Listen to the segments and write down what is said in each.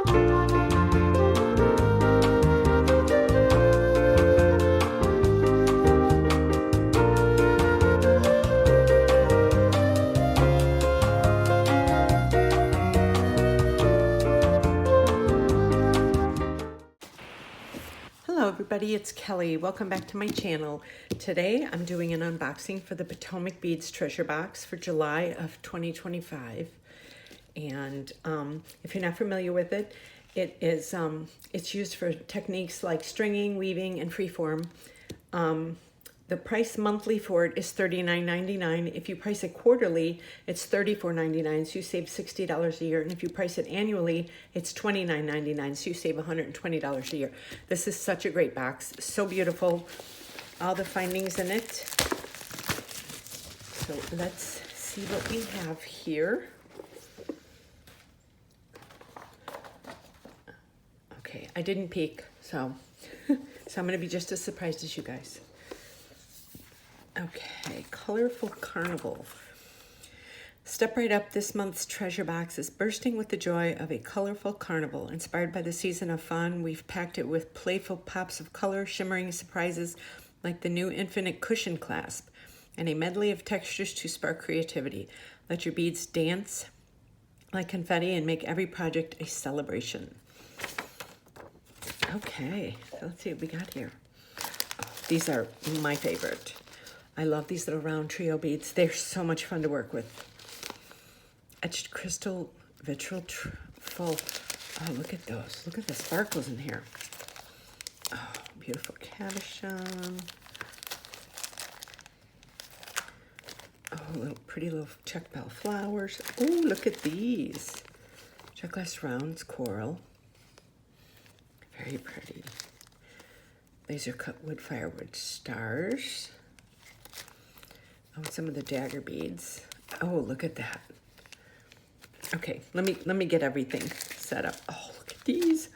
Hello everybody, it's Kelly. Welcome back to my channel. Today I'm doing an unboxing for the Potomac Beads Treasure Box for July of 2025. And if you're not familiar with it, it's used for techniques like stringing, weaving, and freeform. The price monthly for it is $39.99. If you price it quarterly, it's $34.99, so you save $60 a year. And if you price it annually, it's $29.99, so you save $120 a year. This is such a great box, so beautiful. All the findings in it. So let's see what we have here. Okay, I didn't peek, so I'm going to be just as surprised as you guys. Okay, colorful Carnival. Step right up. This month's treasure box is bursting with the joy of a colorful carnival. Inspired by the season of fun, we've packed it with playful pops of color, shimmering surprises like the new infinite cushion clasp, and a medley of textures to spark creativity. Let your beads dance like confetti and make every project a celebration. Okay, so let's see what we got here. Oh, these are my favorite. I love these little round trio beads. They're so much fun to work with. Etched crystal vitriol full. Oh, look at those. Look at the sparkles in here. Oh, beautiful cabochon. Oh, pretty little Czech bell flowers. Oh, look at these. Czech glass rounds, coral. Very pretty. Laser cut wood firewood stars. Oh, some of the dagger beads. Oh, look at that. Okay, let me get everything set up. Oh, look at these.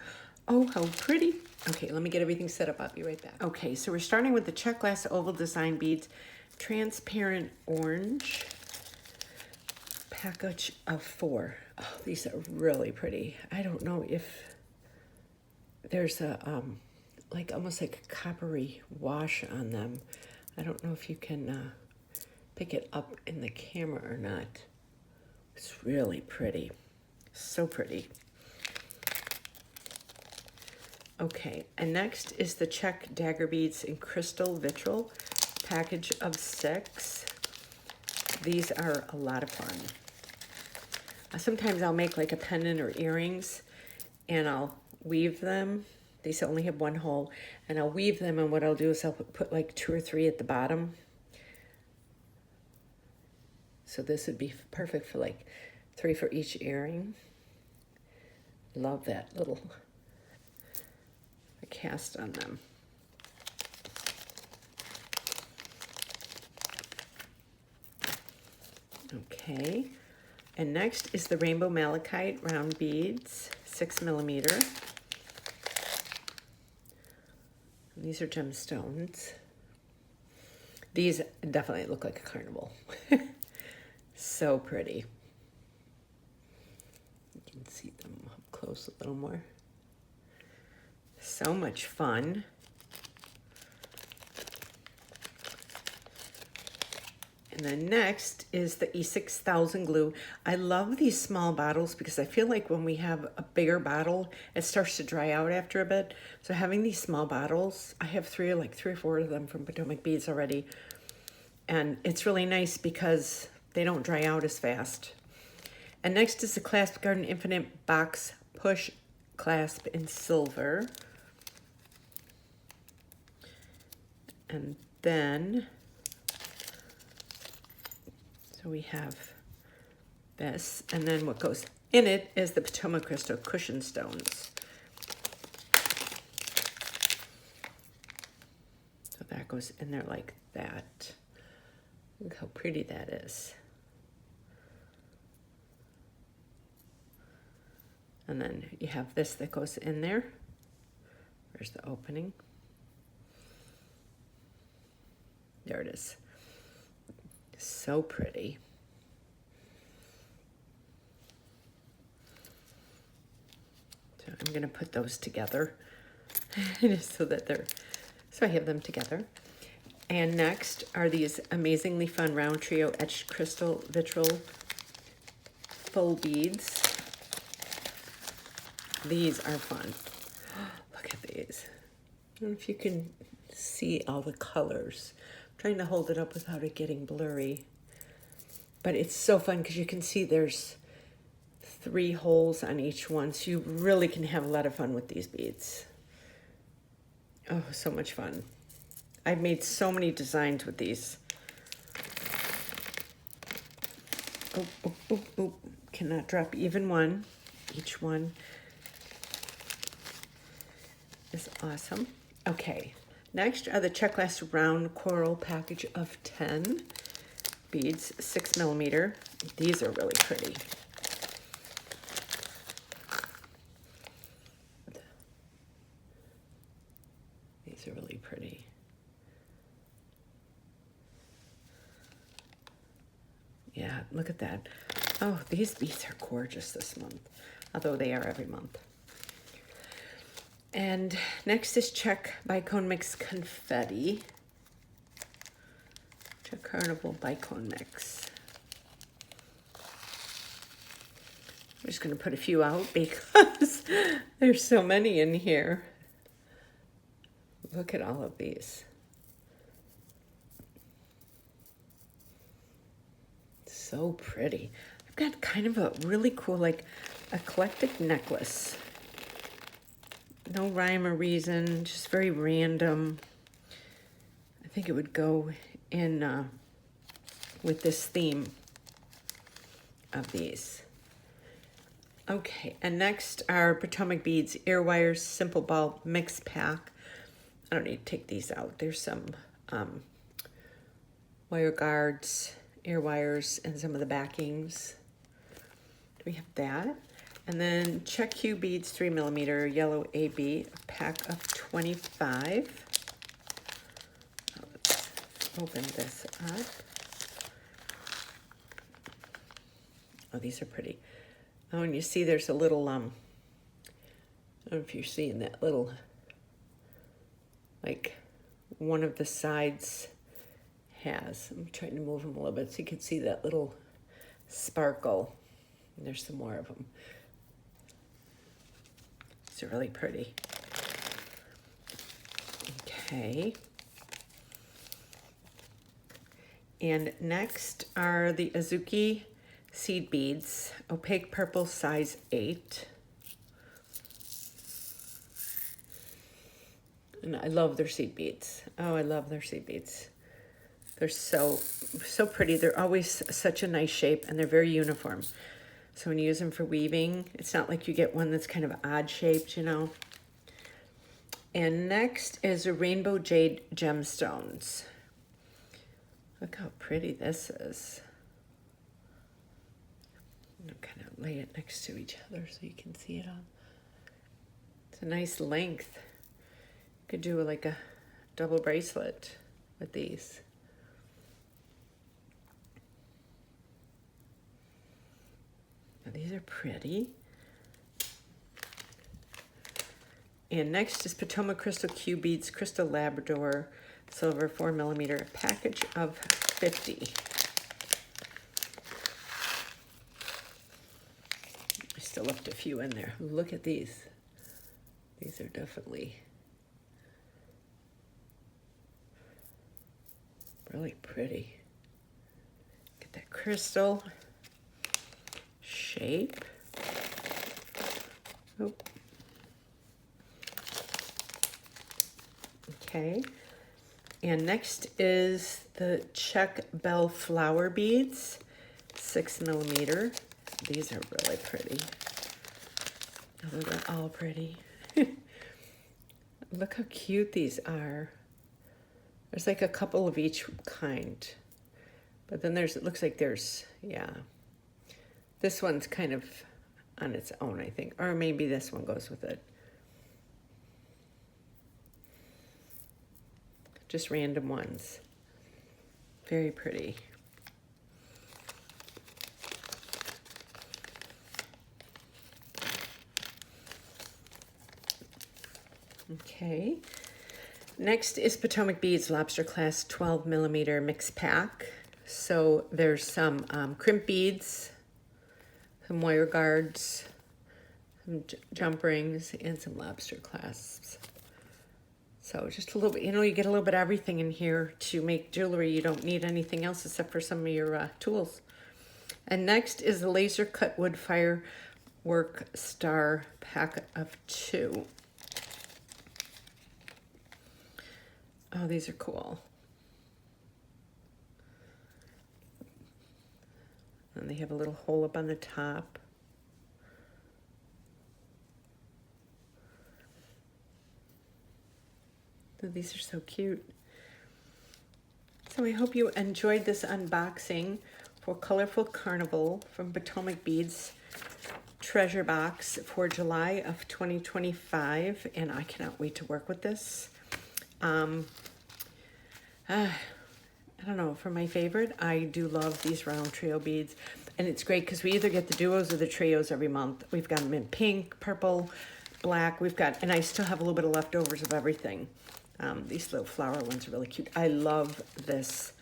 Oh, how pretty. Okay, let me get everything set up. I'll be right back. Okay, so we're starting with the Czech glass oval design beads. Transparent orange. Package of 4. Oh, these are really pretty. I don't know if there's a, like almost like a coppery wash on them. I don't know if you can, pick it up in the camera or not. It's really pretty. So pretty. Okay, and next is the Czech dagger beads in crystal vitriol, package of 6. These are a lot of fun. Sometimes I'll make like a pendant or earrings and I'll weave them. These only have 1 hole, and I'll weave them, and what I'll do is I'll put like 2 or 3 at the bottom. So this would be perfect for like 3 for each earring. Love that little cast on them. Okay, and next is the rainbow malachite round beads, 6mm. These are gemstones. These definitely look like a carnival. So pretty. You can see them up close a little more. So much fun. And then next is the E6000 glue. I love these small bottles because I feel like when we have a bigger bottle, it starts to dry out after a bit. So having these small bottles, I have 3 or 4 of them from Potomac Beads already. And it's really nice because they don't dry out as fast. And next is the Clasp Garden Infinite Box Push Clasp in silver. And then, so we have this, and then what goes in it is the Potomac Crystal Cushion Stones. So that goes in there like that. Look how pretty that is. And then you have this that goes in there. Where's the opening? There it is. So pretty. I'm gonna put those together just so that so I have them together. And next are these amazingly fun round trio etched crystal vitriol full beads. These are fun. Look at these. I don't know if you can see all the colors. I'm trying to hold it up without it getting blurry. But it's so fun because you can see there's 3 holes on each one. So you really can have a lot of fun with these beads. Oh, so much fun. I've made so many designs with these. Oh, oh, oh, oh. Cannot drop even one. Each one is awesome. Okay, next are the Czech glass round coral package of 10 beads, 6mm. These are really pretty. These are really pretty. Yeah, look at that. Oh, these beads are gorgeous this month, although they are every month. And next is Czech Bicone Mix Confetti. Czech Carnival Bicone Mix. I'm just going to put a few out because there's so many in here. Look at all of these. So pretty. I've got kind of a really cool, like, eclectic necklace. No rhyme or reason, just very random. I think it would go in with this theme of these. Okay, and next are Potomac Beads Ear Wires Simple Ball Mix Pack. I don't need to take these out. There's some wire guards, ear wires, and some of the backings. We have that. And then Czech Q Beads 3mm Yellow AB, a pack of 25. Let's open this up. Oh, these are pretty. Oh, and you see there's a little, I don't know if you're seeing that little, like, one of the sides has. I'm trying to move them a little bit so you can see that little sparkle. And there's some more of them. These are really pretty. Okay. And next are the Azuki seed beads, opaque purple, size 8. And I love their seed beads. Oh, I love their seed beads. They're so pretty. They're always such a nice shape, and they're very uniform. So when you use them for weaving, it's not like you get one that's kind of odd shaped, you know. And next is a Rainbow Jade Gemstones. Look how pretty this is. I'll kind of lay it next to each other so you can see it all. It's a nice length. You could do like a double bracelet with these. Now, these are pretty. And next is Potomac Crystal Q Beads Crystal Labrador Silver 4mm package of 50. I still left a few in there. Look at these. These are definitely really pretty. Get that crystal shape. Oh. Okay. And next is the Czech Bell Flower Beads, 6mm. These are really pretty. Oh, they're all pretty. Look how cute these are. There's like a couple of each kind. But then it looks like there's, yeah. This one's kind of on its own, I think. Or maybe this one goes with it. Just random ones. Very pretty. Okay. Next is Potomac Beads Lobster Class 12 millimeter mix pack. So there's some crimp beads, some wire guards, some jump rings, and some lobster clasps. So just a little bit, you get a little bit of everything in here to make jewelry. You don't need anything else except for some of your tools. And next is the laser cut wood firework star pack of 2. Oh, these are cool. And they have a little hole up on the top. Oh, these are so cute. So I hope you enjoyed this unboxing for Colorful Carnival from Potomac Beads Treasure Box for July of 2025. And I cannot wait to work with this. I don't know, for my favorite, I do love these round trio beads. And it's great because we either get the duos or the trios every month. We've got them in pink, purple, black. And I still have a little bit of leftovers of everything. These little flower ones are really cute. I love this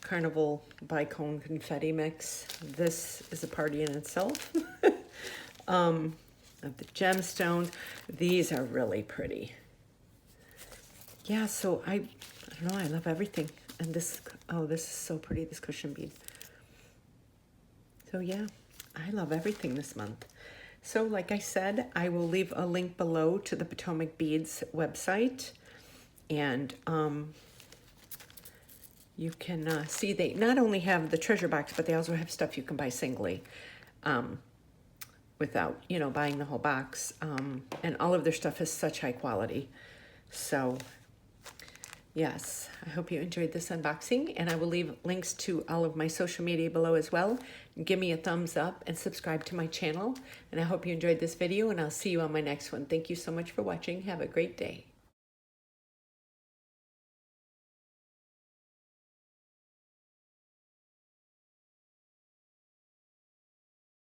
Carnival bicone confetti mix. This is a party in itself. Of the gemstones. These are really pretty. Yeah, so I don't know, I love everything. And this, oh, this is so pretty, this cushion bead. So yeah, I love everything this month. So like I said, I will leave a link below to the Potomac Beads website. And you can see they not only have the treasure box, but they also have stuff you can buy singly without, buying the whole box. And all of their stuff is such high quality. So yes, I hope you enjoyed this unboxing, and I will leave links to all of my social media below as well. Give me a thumbs up and subscribe to my channel. And I hope you enjoyed this video, and I'll see you on my next one. Thank you so much for watching. Have a great day.